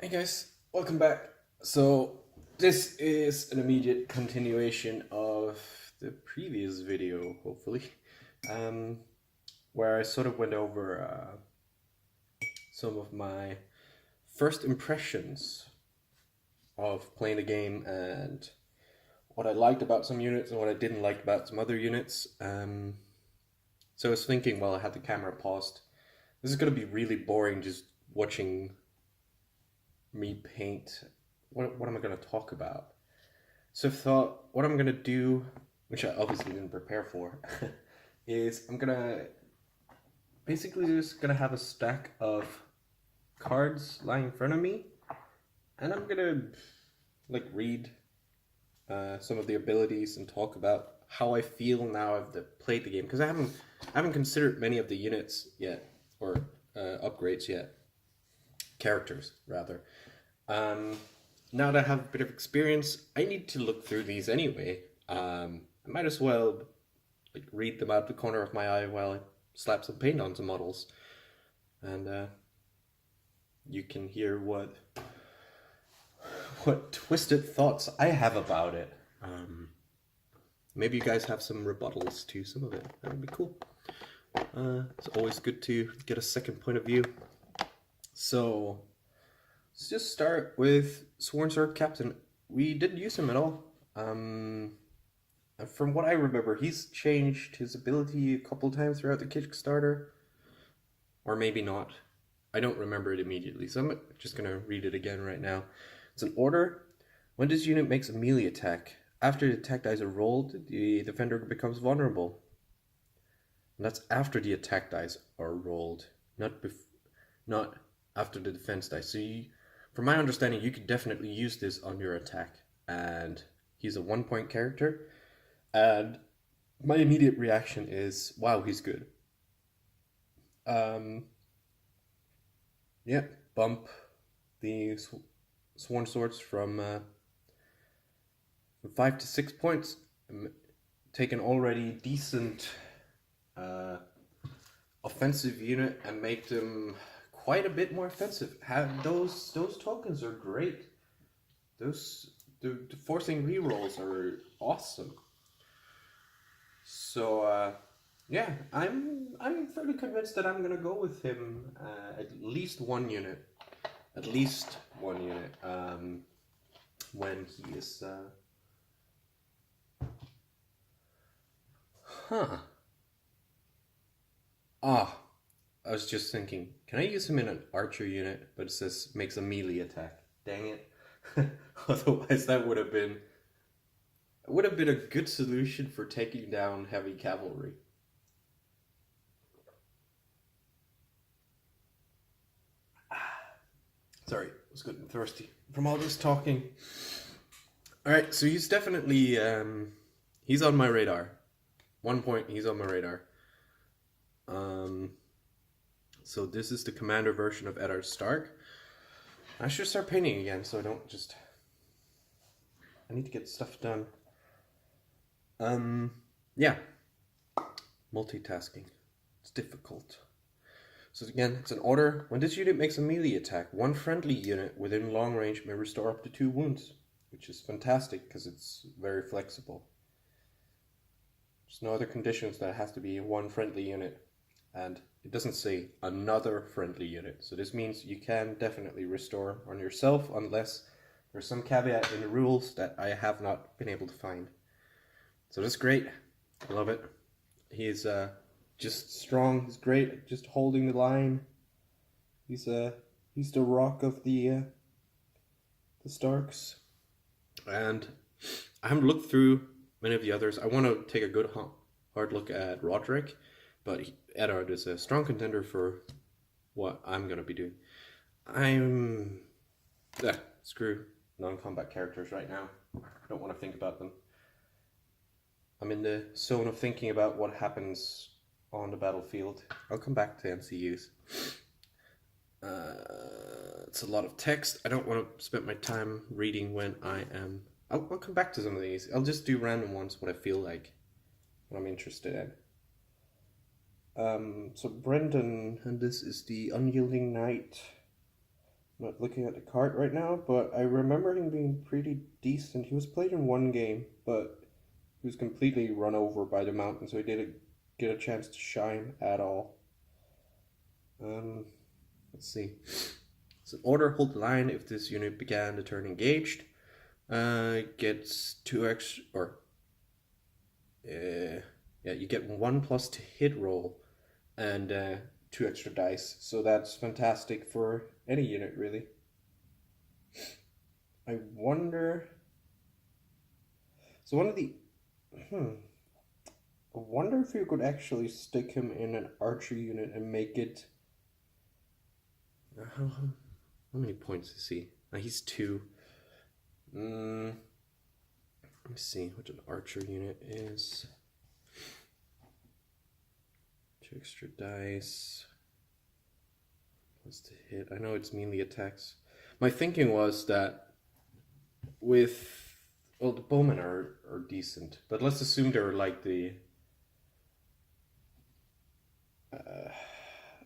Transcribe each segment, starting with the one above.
Hey guys, welcome back. So this is an immediate continuation of the previous video, hopefully, um, where I sort of went over some of my first impressions of playing the game and what I liked about some units and what I didn't like about some other units. So I was thinking while I had the camera paused, this is going to be really boring just watching me paint. What am I going to talk about? So I thought what I'm gonna do, which I obviously didn't prepare for, is I'm gonna basically just gonna have a stack of cards lying in front of me, and I'm gonna read some of the abilities and talk about how I feel now I've played the game because I haven't considered many of the units yet or upgrades yet, characters rather. Um, Now that I have a bit of experience, I need to look through these anyway. I might as well read them out the corner of my eye while I slap some paint on some models, and you can hear what twisted thoughts I have about it. Maybe you guys have some rebuttals to some of it. That would be cool. It's always good to get a second point of view. So let's just start with Sworn Sword Captain. We didn't use him at all. From what I remember, he's changed his ability a couple times throughout the Kickstarter, or maybe not. I don't remember it immediately, so I'm just gonna read it again right now. It's an order. When this unit makes a melee attack, after the attack dice are rolled, the defender becomes vulnerable. And that's after the attack dice are rolled, not after the defense dice. From my understanding, you could definitely use this on your attack, and he's a 1 point character. And my immediate reaction is, wow, he's good. Um, yeah, bump the Sworn Swords from 5 to 6 points. Take an already decent uh, offensive unit and make them quite a bit more offensive. Have those tokens are great. The forcing rerolls are awesome. So yeah, I'm fairly convinced that I'm gonna go with him at least one unit, at least one unit. When he is huh ah, I was just thinking, can I use him in an archer unit? But it says makes a melee attack. Dang it! Otherwise, that would have been a good solution for taking down heavy cavalry. Sorry, I was good and thirsty from all this talking. All right, so he's definitely he's on my radar. 1 point, he's on my radar. Um, so this is the commander version of Eddard Stark. I should start painting again, so I don't just. I need to get stuff done. Yeah, multitasking. It's difficult. So again, it's an order. When this unit makes a melee attack, one friendly unit within long range may restore up to 2 wounds, which is fantastic because it's very flexible. There's no other conditions that it has to be one friendly unit, and it doesn't say another friendly unit. So this means you can definitely restore on yourself unless there's some caveat in the rules that I have not been able to find. So that's great. I love it. He's just strong. He's great at just holding the line. He's the rock of the Starks. And I haven't looked through many of the others. I want to take a good hard look at Roderick, but Eddard is a strong contender for what I'm gonna be doing. I'm screw non-combat characters right now. I don't want to think about them. I'm in the zone of thinking about what happens on the battlefield. I'll come back to MCUs. It's a lot of text. I don't want to spend my time reading when I am. I'll come back to some of these. I'll just do random ones, what I feel like, what I'm interested in. So Brendan, and this is the Unyielding Knight. I'm not looking at the card right now, but I remember him being pretty decent. He was played in one game, but he was completely run over by the mountain, so he didn't get a chance to shine at all. Let's see. So order hold the line if this unit began the turn engaged. Gets 2x or yeah, you get 1+ to hit roll and 2 extra dice. So that's fantastic for any unit, really. I wonder. So one of the I wonder if you could actually stick him in an archer unit and make it. How many points is he? He's 2. Let me see what an archer unit is. 2 extra dice. Plus to hit. I know it's melee attacks. My thinking was that with, well, the bowmen are decent, but let's assume they're like the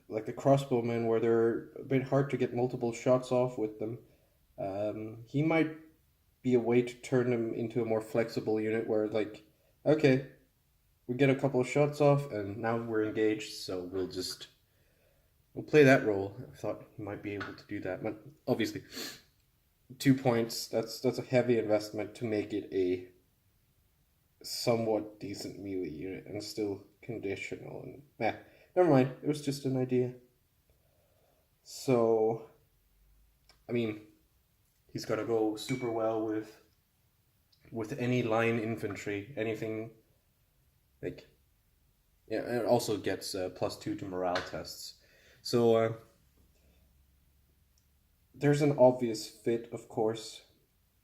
crossbowmen, where they're a bit hard to get multiple shots off with them. He might be a way to turn them into a more flexible unit where, like, okay, we get a couple of shots off and now we're engaged, so we'll play that role. I thought he might be able to do that, but obviously 2 points, that's a heavy investment to make it a somewhat decent melee unit and still conditional, and never mind, it was just an idea. So I mean, he's gonna go super well with any line infantry, anything like, yeah, and it also gets +2 to morale tests. So there's an obvious fit, of course,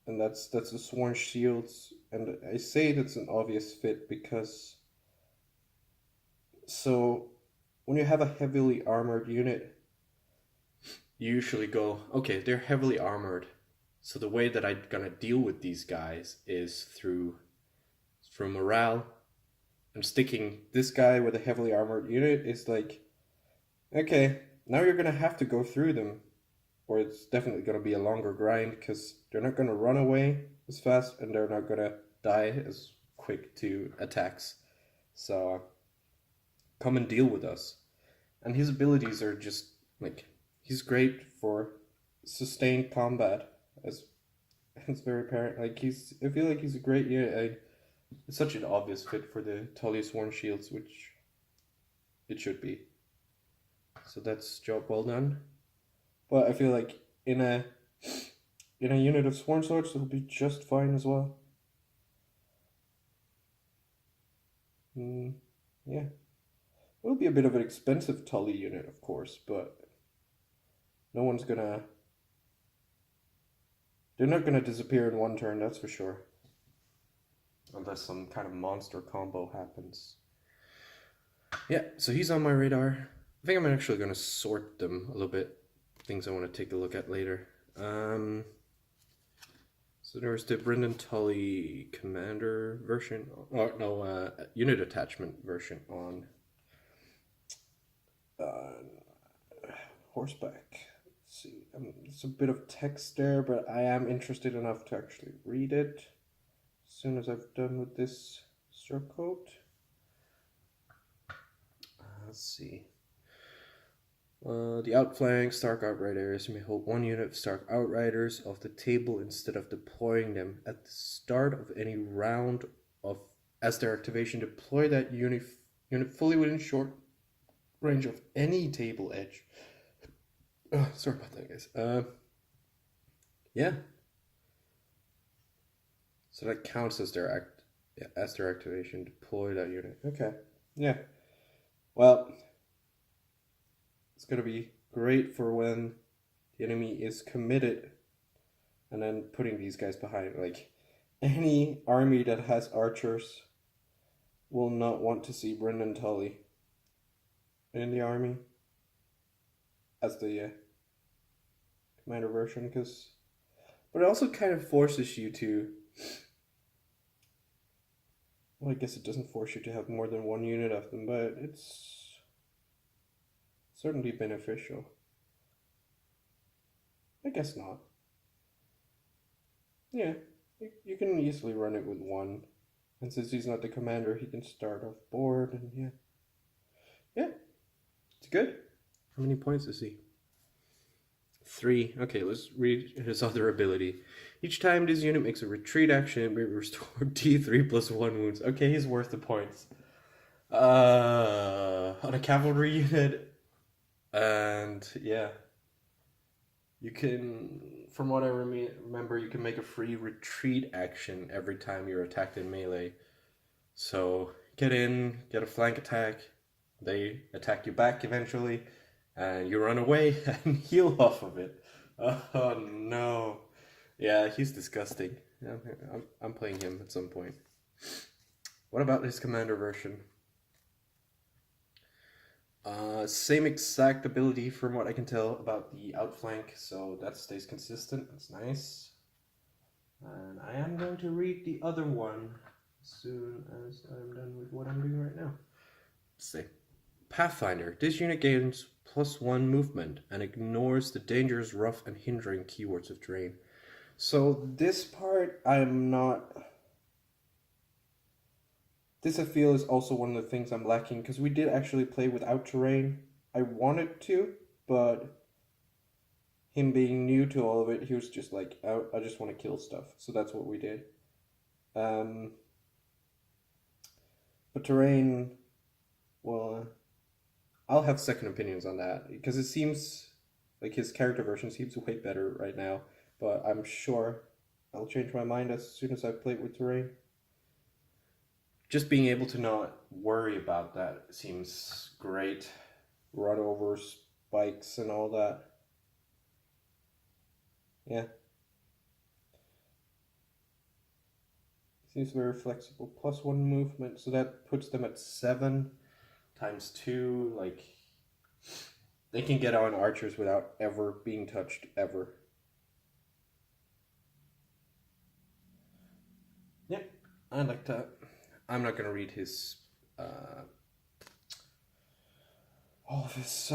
and that's the Sworn Shields, and I say that's an obvious fit because, so when you have a heavily armored unit, you usually go, okay, they're heavily armored, so the way that I'm gonna deal with these guys is through morale, and sticking this guy with a heavily armored unit is like, okay, now you're gonna have to go through them, or it's definitely gonna be a longer grind because they're not gonna run away as fast and they're not gonna die as quick to attacks. So come and deal with us. And his abilities are just like, he's great for sustained combat, as it's very apparent. Like, I feel like he's a great unit. It's such an obvious fit for the Tully Sworn Shields, which it should be. So that's job well done. But I feel like in a unit of Sworn Swords, it'll be just fine as well. Yeah. It will be a bit of an expensive Tully unit, of course, but no one's gonna... They're not gonna disappear in one turn, that's for sure. Unless some kind of monster combo happens. Yeah, so he's on my radar. I think I'm actually gonna sort them a little bit. Things I want to take a look at later. So there's the Brendan Tully Commander version, or no, unit attachment version on horseback. Let's see, it's a bit of text there, but I am interested enough to actually read it as soon as I've done with this surcoat. Let's see. The outflank Stark Outriders may hold one unit of Stark Outriders off the table instead of deploying them at the start of any round of as their activation. Deploy that unit fully within short range of any table edge. Sorry about that, guys. Yeah. So that counts as their activation. Deploy that unit. Okay. Yeah. Well, it's going to be great for when the enemy is committed and then putting these guys behind. Like, any army that has archers will not want to see Brendan Tully in the army as the commander version, but it also kind of forces you to, well, I guess it doesn't force you to have more than one unit of them, but it's certainly beneficial. I guess not. Yeah, you can easily run it with one. And since he's not the commander, he can start off board, and yeah. Yeah, it's good. How many points is he? 3. Okay, let's read his other ability. Each time this unit makes a retreat action, it may restore D3 plus 1 wounds. Okay, he's worth the points. On a cavalry unit, and yeah. You can, from what I remember, you can make a free retreat action every time you're attacked in melee. So get in, get a flank attack, they attack you back eventually, and you run away and heal off of it. Oh no. Yeah, he's disgusting. I'm playing him at some point. What about his commander version? Same exact ability from what I can tell about the outflank, so that stays consistent. That's nice. And I am going to read the other one as soon as I'm done with what I'm doing right now. Let's see. Pathfinder. This unit gains +1 movement and ignores the dangerous, rough, and hindering keywords of terrain. So this part, I'm not... This I feel is also one of the things I'm lacking, because we did actually play without terrain. I wanted to, but him being new to all of it, he was just like, I just want to kill stuff. So that's what we did. But terrain, well, I'll have second opinions on that, because it seems like his character version seems way better right now, but I'm sure I'll change my mind as soon as I play it with terrain. Just being able to not worry about that seems great. Run over spikes and all that. Yeah. Seems very flexible. +1 movement, so that puts them at 7 times 2. Like, they can get on archers without ever being touched, ever. Yeah, I like that. I'm not gonna read his all of his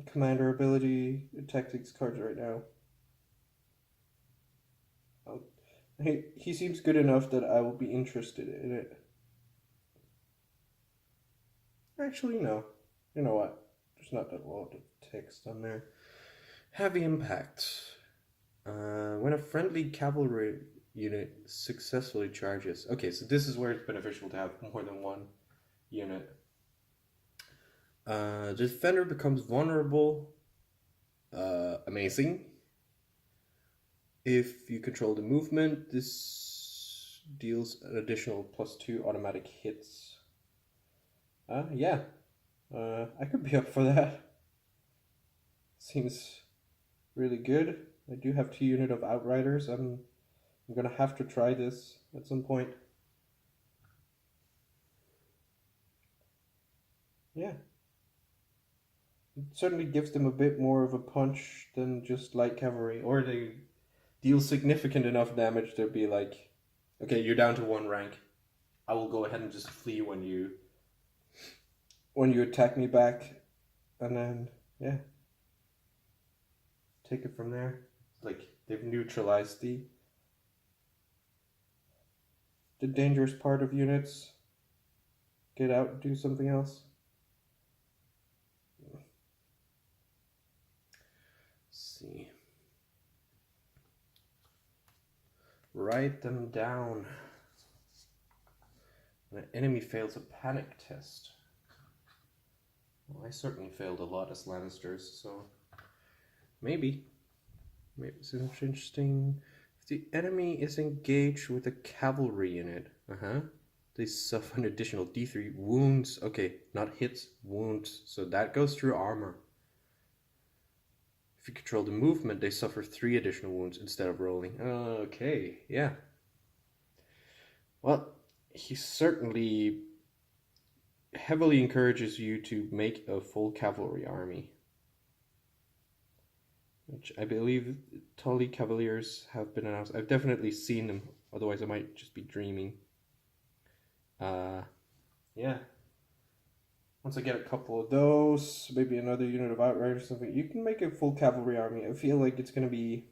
commander ability tactics cards right now. He seems good enough that I will be interested in it. Actually, no. You know what? There's not that lot of text on there. Heavy impact. When a friendly cavalry unit successfully charges. Okay, so this is where it's beneficial to have more than one unit. The defender becomes vulnerable. Amazing. If you control the movement, this deals an additional +2 automatic hits. Yeah. I could be up for that. Seems really good. I do have 2 units of outriders. I'm gonna have to try this at some point. Yeah. It certainly gives them a bit more of a punch than just light cavalry, or they deal significant enough damage to be like, okay, you're down to 1 rank. I will go ahead and just flee when you attack me back, and then yeah, take it from there. Like, they've neutralized the dangerous part of units. Get out and do something else. Let's see. Write them down. An enemy fails a panic test. Well, I certainly failed a lot as Lannisters, so maybe this is interesting. If the enemy is engaged with a cavalry unit, they suffer an additional D3 wounds. Okay, not hits, wounds. So that goes through armor. If you control the movement, they suffer 3 additional wounds instead of rolling. Okay, yeah. Well, he certainly heavily encourages you to make a full cavalry army, which I believe Tully Cavaliers have been announced. I've definitely seen them, otherwise I might just be dreaming. Yeah. once I get a couple of those, maybe another unit of Outriders or something, you can make a full cavalry army. I feel like it's going to be...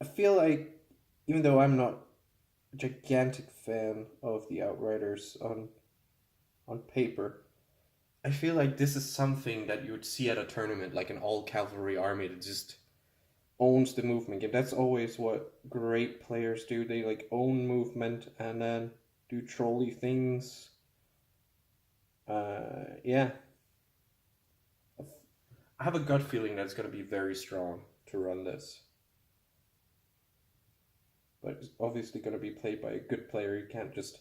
I feel like, even though I'm not a gigantic fan of the Outriders on paper, I feel like this is something that you would see at a tournament, like an all-cavalry army that just owns the movement game. That's always what great players do. They like own movement and then do trolley things. Yeah. I have a gut feeling that it's going to be very strong to run this. But it's obviously going to be played by a good player. You can't just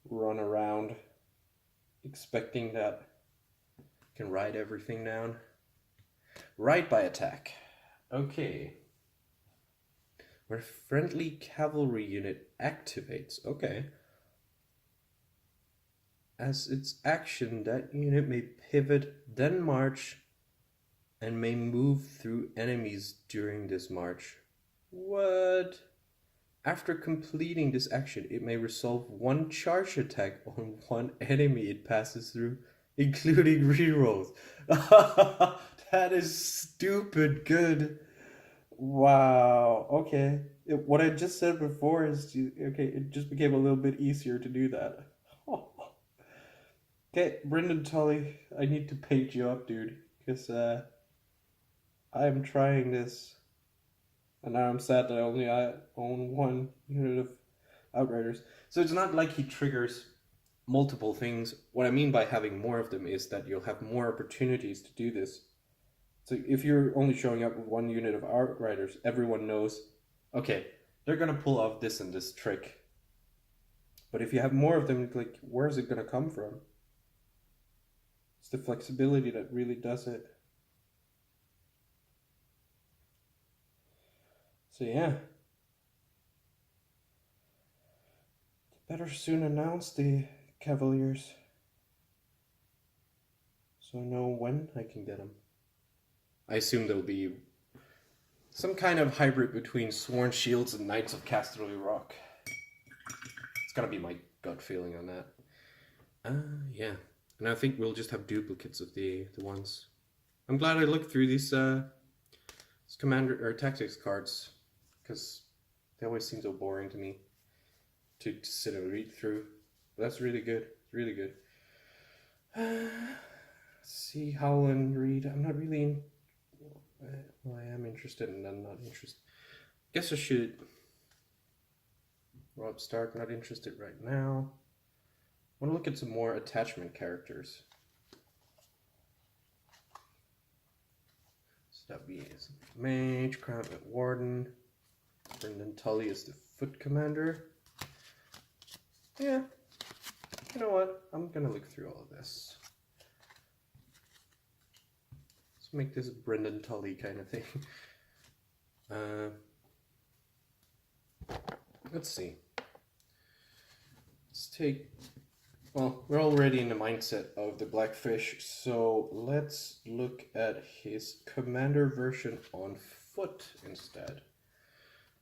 run around expecting that you can ride everything down. Ride by attack. Okay. Where a friendly cavalry unit activates. Okay. As its action, that unit may pivot, then march, and may move through enemies during this march. What? After completing this action, it may resolve one charge attack on one enemy it passes through, including rerolls. That is stupid good. Wow. Okay. What I just said before is okay. It just became a little bit easier to do that. Okay, Brendan Tully, I need to page you up, dude, because I am trying this, and now I'm sad that I own one unit of Outriders. So it's not like he triggers multiple things. What I mean by having more of them is that you'll have more opportunities to do this. So if you're only showing up with one unit of Outriders, everyone knows, okay, they're gonna pull off this and this trick. But if you have more of them, like, where's it gonna come from? It's the flexibility that really does it. So yeah. Better soon announce the Cavaliers, so I know when I can get them. I assume there'll be some kind of hybrid between Sworn Shields and Knights of Casterly Rock. It's gotta be my gut feeling on that. Yeah. And I think we'll just have duplicates of the ones. I'm glad I looked through these commander or tactics cards, because they always seem so boring to me to sit and read through. But that's really good. Really good. Let's see, Howland, Reed. I'm not really well, I am interested and I'm not interested. Guess I should. Rob Stark, not interested right now. I want to look at some more attachment characters. So that'd be Mage, Crown Warden. Brendan Tully is the Foot Commander. Yeah, you know what? I'm gonna look through all of this. Let's make this Brendan Tully kind of thing. Let's see. Let's take... Well, we're already in the mindset of the Blackfish, so let's look at his commander version on foot instead.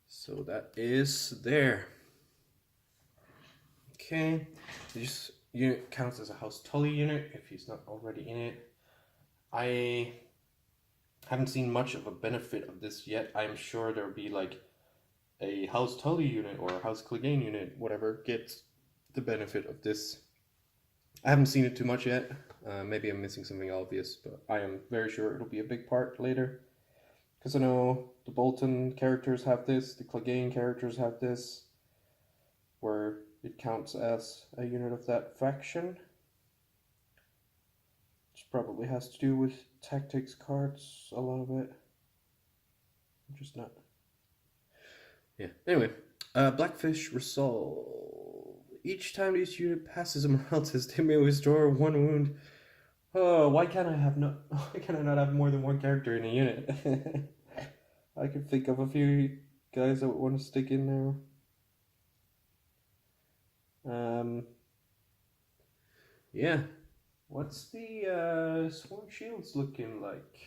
So that is there. Okay, this unit counts as a House Tully unit if he's not already in it. I haven't seen much of a benefit of this yet. I'm sure there'll be like a House Tully unit or a House Clegane unit, whatever, gets the benefit of this. I haven't seen it too much yet. Maybe I'm missing something obvious, but I am very sure it'll be a big part later. Because I know the Bolton characters have this, the Clegane characters have this, where it counts as a unit of that faction. Which probably has to do with tactics cards, a lot of it. Just not. Yeah, anyway. Blackfish Resolve. Each time this unit passes a morale test, they may restore 1 wound. Oh, why can't I not have more than one character in a unit? I could think of a few guys that would want to stick in there. Yeah. What's the Sworn Shields looking like?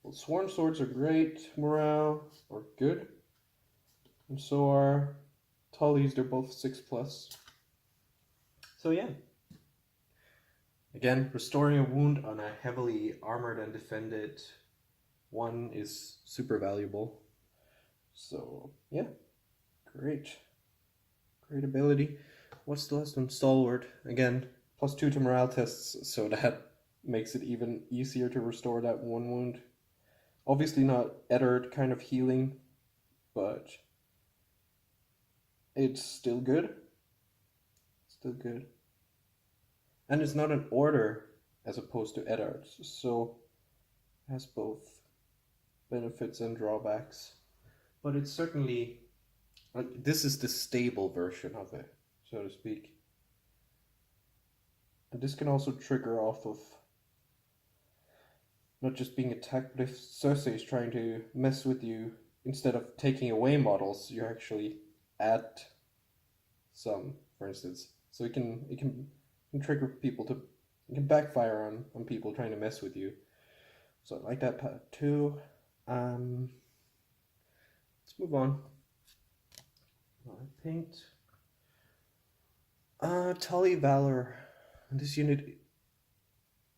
Well, Sworn Swords are great morale, or good. And so are Tully's, they're both 6+. So yeah. Again, restoring a wound on a heavily armored and defended one is super valuable. So yeah, great. Great ability. What's the last one? Stalwart. Again, +2 to morale tests, so that makes it even easier to restore that one wound. Obviously not Eddard kind of healing, but it's still good. Still good. And it's not an order as opposed to Eddard's, so it has both benefits and drawbacks. But it's certainly, like, this is the stable version of it, so to speak. And this can also trigger off of not just being attacked, but if Cersei is trying to mess with you, instead of taking away models, you actually add some, for instance. So it can trigger people to, it can backfire on people trying to mess with you. So I like that part too. Let's move on. Paint. Tully Valor. This unit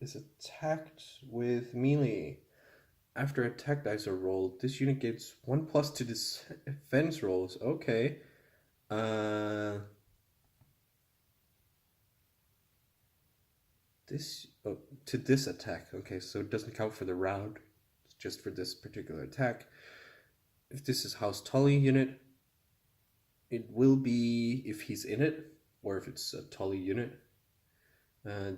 is attacked with melee. After attack dice are rolled, this unit gets 1+ to defense rolls. Okay. To this attack. Okay, so it doesn't count for the round. It's just for this particular attack. If this is House Tully unit, it will be if he's in it, or if it's a Tully unit.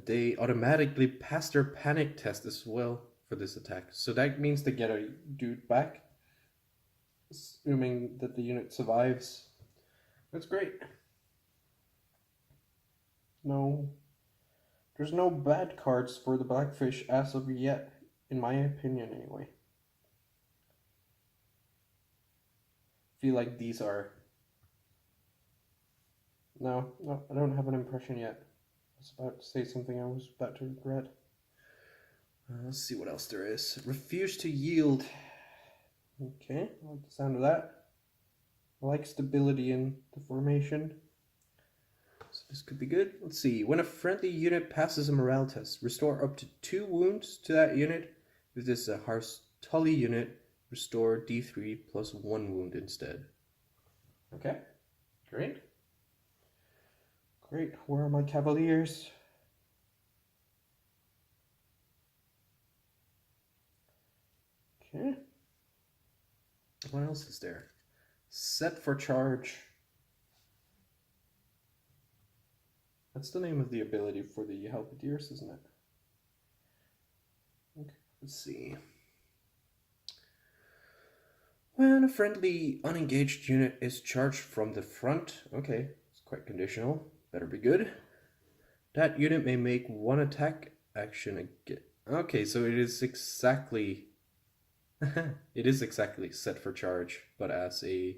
They automatically pass their panic test as well for this attack. So that means they get a dude back, assuming that the unit survives. That's great. No, there's no bad cards for the Blackfish as of yet, in my opinion anyway. Feel like these are... No, I don't have an impression yet. I was about to say something I was about to regret. Let's see what else there is. Refuse to yield. Okay, I like the sound of that. I like stability in the formation. So this could be good. Let's see. When a friendly unit passes a morale test, restore up to 2 wounds to that unit. If this is a House Tully unit, restore D3 +1 wound instead. Okay, great. Great. Where are my Cavaliers? Okay. What else is there? Set for charge. That's the name of the ability for the Halberdiers, isn't it? Okay, let's see. When a friendly unengaged unit is charged from the front, okay, it's quite conditional, better be good. That unit may make 1 attack action again. Okay, so it is exactly it is exactly set for charge, but as a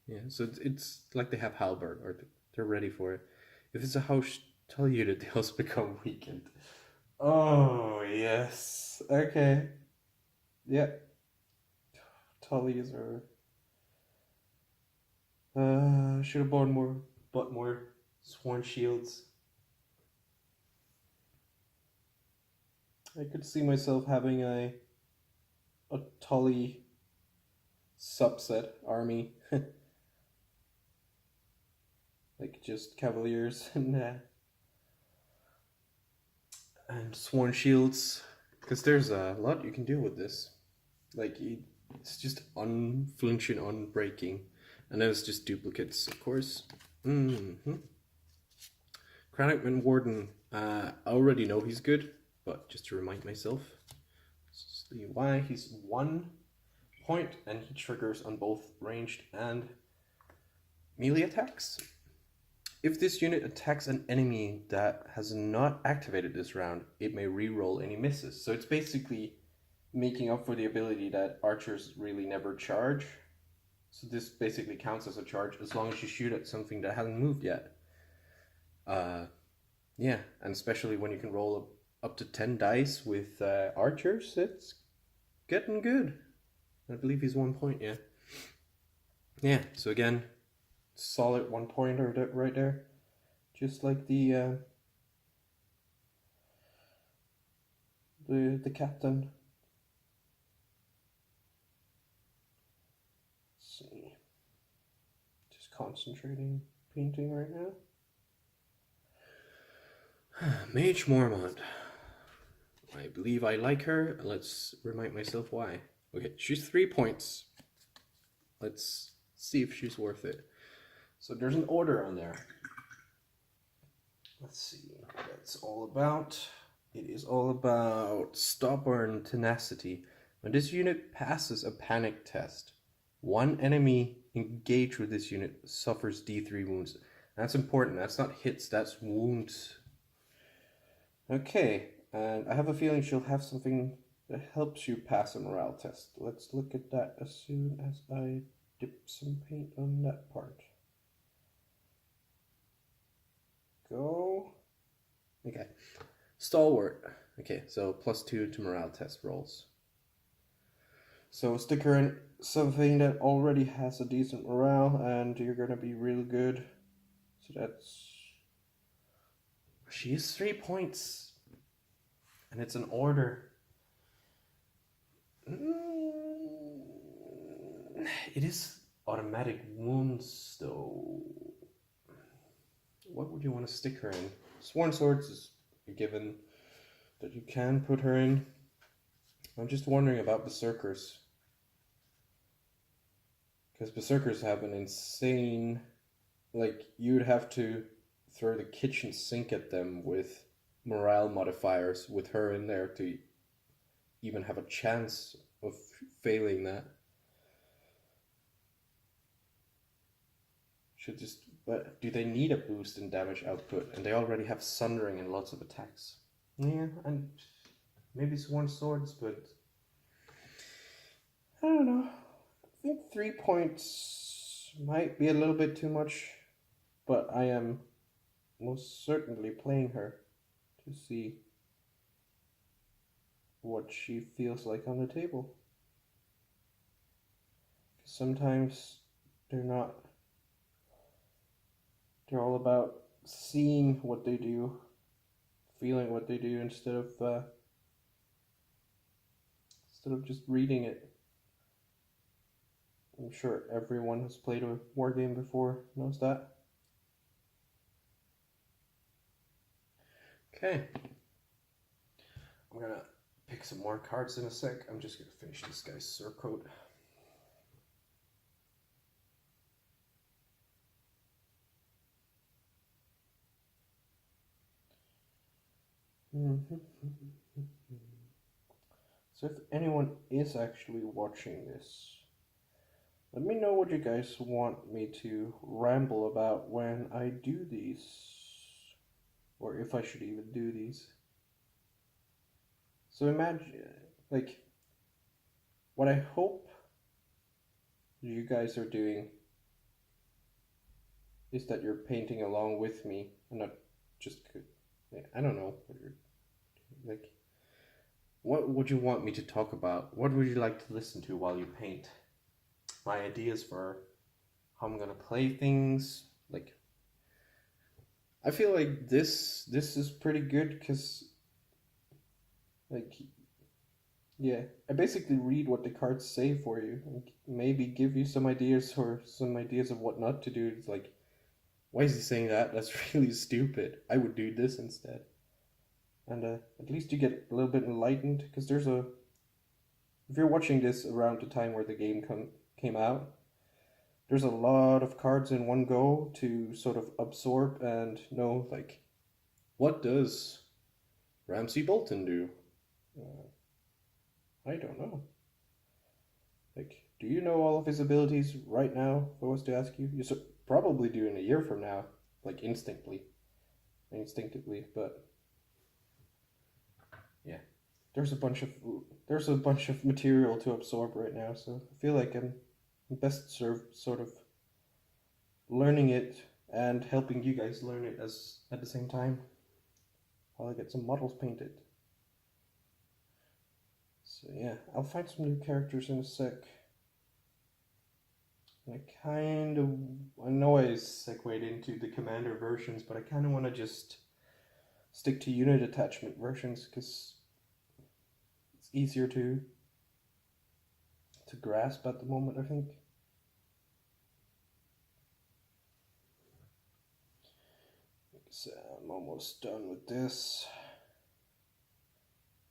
yeah, so it's like they have halberd, or they're ready for it. If it's a House Tully unit, they also become weakened. Oh yes, okay, yeah. Tullys are... should have bought more sworn shields. I could see myself having a Tully subset army. Like just Cavaliers and sworn shields, because there's a lot you can do with this. Like, it's just unflinching, unbreaking, and then it's just duplicates, of course. Chronicman Warden, I already know he's good, but just to remind myself, see why. He's 1 point, and he triggers on both ranged and melee attacks. If this unit attacks an enemy that has not activated this round, it may re-roll any misses. So it's basically making up for the ability that archers really never charge. So this basically counts as a charge as long as you shoot at something that hasn't moved yet. Yeah, and especially when you can roll up to 10 dice with archers, it's getting good. I believe he's 1 point, yeah. Yeah, so again, solid 1 pointer right there. Just like the captain. Let's see. Just concentrating painting right now. Mage Mormont. I believe I like her. Let's remind myself why. Okay, she's 3 points. Let's see if she's worth it. So there's an order on there. Let's see what that's all about. It is all about stubborn tenacity. When this unit passes a panic test, one enemy engaged with this unit suffers D3 wounds. That's important. That's not hits, that's wounds. Okay, and I have a feeling she'll have something that helps you pass a morale test. Let's look at that as soon as I dip some paint on that part. Go. Okay. Stalwart. Okay, so +2 to morale test rolls. So stick her in something that already has a decent morale and you're gonna be real good. So that's... She is 3 points. And it's an order. It is automatic wounds though. What would you want to stick her in? Sworn Swords is a given that you can put her in. I'm just wondering about Berserkers. Because Berserkers have an insane... Like, you'd have to throw the kitchen sink at them with morale modifiers with her in there to even have a chance of failing that. Should just... But do they need a boost in damage output? And they already have Sundering and lots of attacks. Yeah, and maybe Sworn Swords, but... I don't know. I think 3 points might be a little bit too much. But I am most certainly playing her to see what she feels like on the table. Sometimes they're not... They're all about seeing what they do, feeling what they do instead of just reading it. I'm sure everyone who's played a war game before knows that. Okay. I'm gonna pick some more cards in a sec. I'm just gonna finish this guy's surcoat. So if anyone is actually watching this, let me know what you guys want me to ramble about when I do these, or if I should even do these. So imagine, like, what I hope you guys are doing is that you're painting along with me and not just... I don't know what you're like. What would you want me to talk about? What would you like to listen to while you paint? My ideas for how I'm gonna play things. Like, I feel like this is pretty good because, like, yeah, I basically read what the cards say for you and maybe give you some ideas or some ideas of what not to do. It's like, why is he saying that? That's really stupid. I would do this instead. And at least you get a little bit enlightened, because there's a... If you're watching this around the time where the game came out, there's a lot of cards in one go to sort of absorb and know, like, what does Ramsay Bolton do? I don't know. Like, do you know all of his abilities right now, if I was to ask you? You probably do in a year from now, like instinctively, but yeah, there's a bunch of material to absorb right now, so I feel like I'm best served sort of learning it and helping you guys learn it at the same time while I get some models painted. So yeah, I'll find some new characters in a sec. And I know I segued into the commander versions, but I kind of want to just stick to unit attachment versions because it's easier to grasp at the moment, I think. So I'm almost done with this.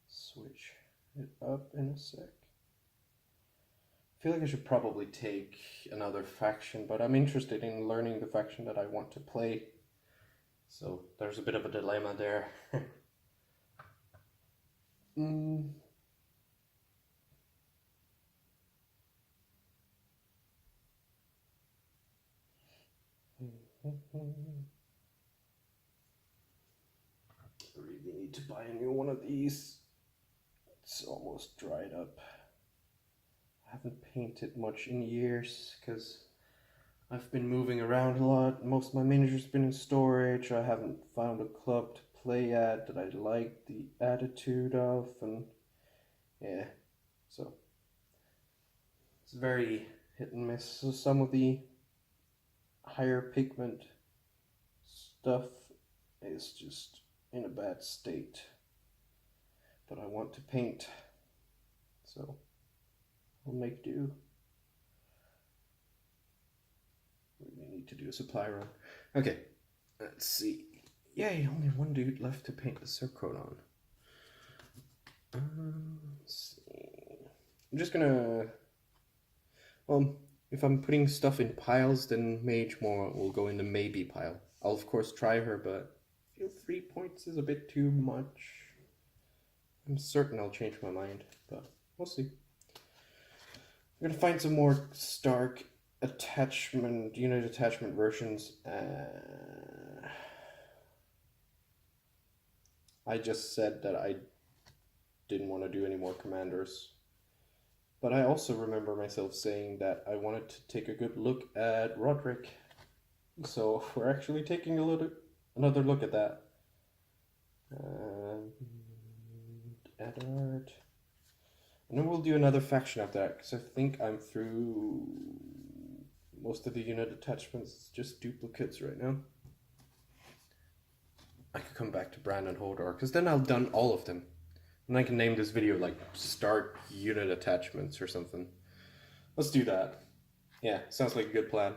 Switch it up in a sec. I feel like I should probably take another faction, but I'm interested in learning the faction that I want to play. So there's a bit of a dilemma there. I really need to buy a new one of these. It's almost dried up. I haven't painted much in years because I've been moving around a lot. Most of my miniatures have been in storage. I haven't found a club to play at that I like the attitude of, and yeah, so it's very hit and miss. So some of the higher pigment stuff is just in a bad state, but I want to paint, so I'll make do. We need to do a supply run. Okay, let's see. Yay, only one dude left to paint the Silk on. Let's see. I'm just gonna, well, if I'm putting stuff in piles, then Mage more will go in the maybe pile. I'll of course try her, but I feel 3 points is a bit too much. I'm certain I'll change my mind, but we'll see. I'm gonna find some more Stark unit attachment versions. I just said that I didn't want to do any more commanders, but I also remember myself saying that I wanted to take a good look at Roderick, so we're actually taking another look at that. Add art. And then we'll do another faction after that, because I think I'm through most of the unit attachments, just duplicates right now. I could come back to Brandon Hodor, because then I've done all of them. And I can name this video like Start Unit Attachments or something. Let's do that. Yeah, sounds like a good plan.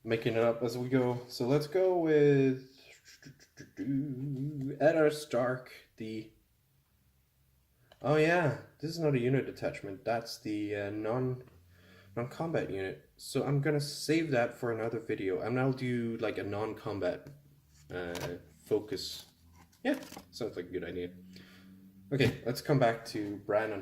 Making it up as we go. So let's go with Eddard Stark, the... Oh yeah, this is not a unit attachment, that's the non-combat unit. So I'm gonna save that for another video, and I'll do like a non-combat focus. Yeah, sounds like a good idea. Okay, let's come back to Bran and